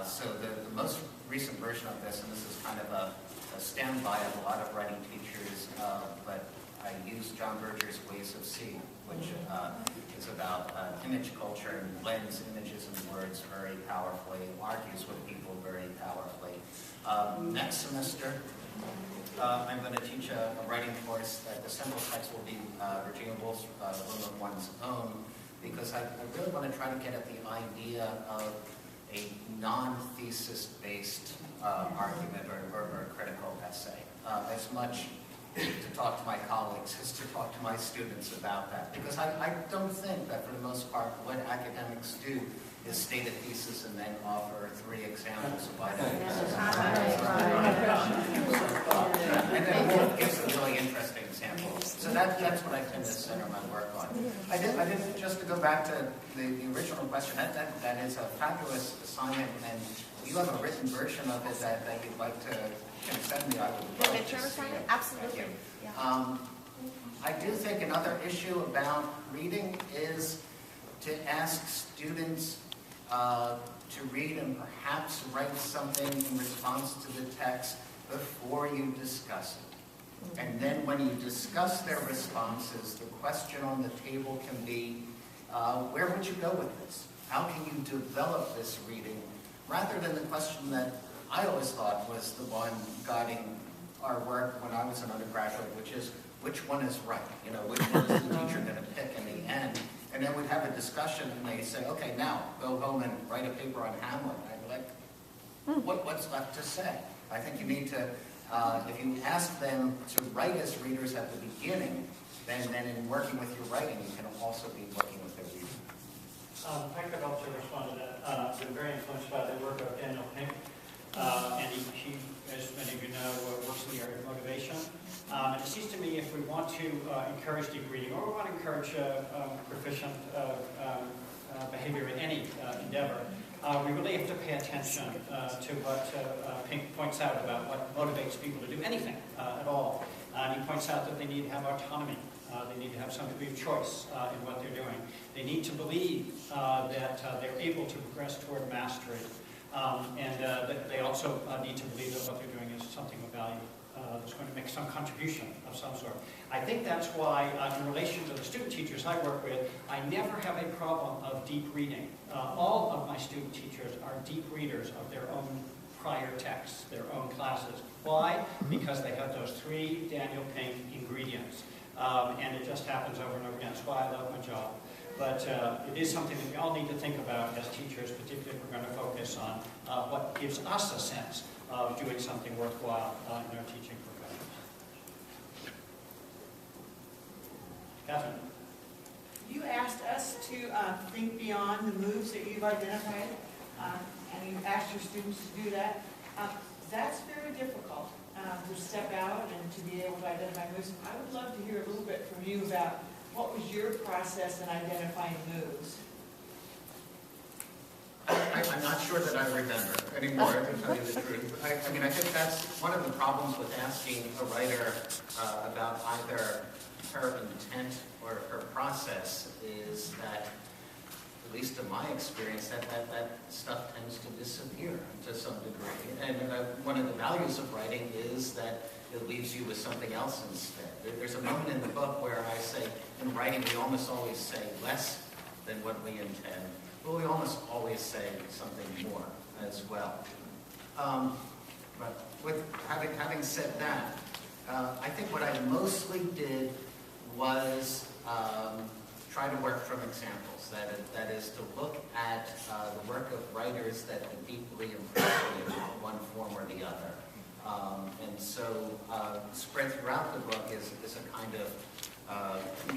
So the most recent version of this, and this is kind of a standby of a lot of writing teachers, but I use John Berger's Ways of Seeing, which is about image culture and blends images and words very powerfully, argues with people very powerfully. Next semester, I'm going to teach a writing course that the central text will be Virginia Woolf's Room of One's Own, because I really want to try to get at the idea of a non-thesis-based argument or critical essay. As much to talk to my colleagues as to talk to my students about that. Because I don't think that for the most part what academics do is state a thesis and then offer 3 examples of why that is. And then Wolf gives a really interesting example. So that's what I tend to center my work on. I did just to go back to the original question, that is a fabulous assignment, and you have a written version of it that you'd like to send me. I would love to see it. Absolutely. Yeah. I do think another issue about reading is to ask students to read and perhaps write something in response to the text before you discuss it. And then when you discuss their responses, the question on the table can be, where would you go with this? How can you develop this reading? Rather than the question that I always thought was the one guiding our work when I was an undergraduate, which is, which one is right? You know, which one is the teacher going to pick in the end? And then we'd have a discussion, and they'd say, okay, now, go home and write a paper on Hamlet. I'd be like, what's left to say? I think you need to, if you ask them to write as readers at the beginning, then in working with your writing, you can also be working with their reading. I could also respond to that. I've been very influenced by the work of Daniel Pink. And he, as many of you know, works in the area of motivation. And it seems to me if we want to encourage deep reading, or we want to encourage proficient behavior in any endeavor, we really have to pay attention to what Pink points out about what motivates people to do anything at all. And he points out that they need to have autonomy. They need to have some degree of choice in what they're doing. They need to believe that they're able to progress toward mastery. And they also need to believe that what they're doing is something of value, that's going to make some contribution of some sort. I think that's why, in relation to the student teachers I work with, I never have a problem of deep reading. All of my student teachers are deep readers of their own prior texts, their own classes. Why? Because they have those 3 Daniel Pink ingredients. And it just happens over and over again. That's why I love my job. But it is something that we all need to think about as teachers, particularly if we're going to focus on what gives us a sense of doing something worthwhile in our teaching profession. Catherine? You asked us to think beyond the moves that you've identified, and you asked your students to do that. That's very difficult, to step out and to be able to identify moves. I would love to hear a little bit from you about what was your process in identifying moves? I'm not sure that I remember anymore, to tell you the truth. I mean, I think that's one of the problems with asking a writer about either her intent or her process is that, at least in my experience, that stuff tends to disappear to some degree. And one of the values of writing is that it leaves you with something else instead. There's a moment in the book where I say, in writing, we almost always say less than what we intend, but we almost always say something more as well. But with having said that, I think what I mostly did was try to work from examples. That is to look at the work of writers that have deeply impressed me in one form or the other. And so spread throughout the book is a kind of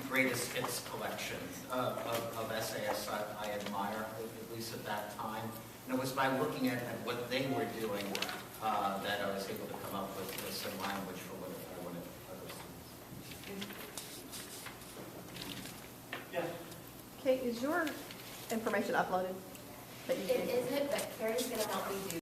greatest hits collection of essayists I admire, at least at that time. And it was by looking at what they were doing that I was able to come up with some language for what I wanted others to. Yes. Kate, is your information uploaded? It isn't, but Carrie's going to help me do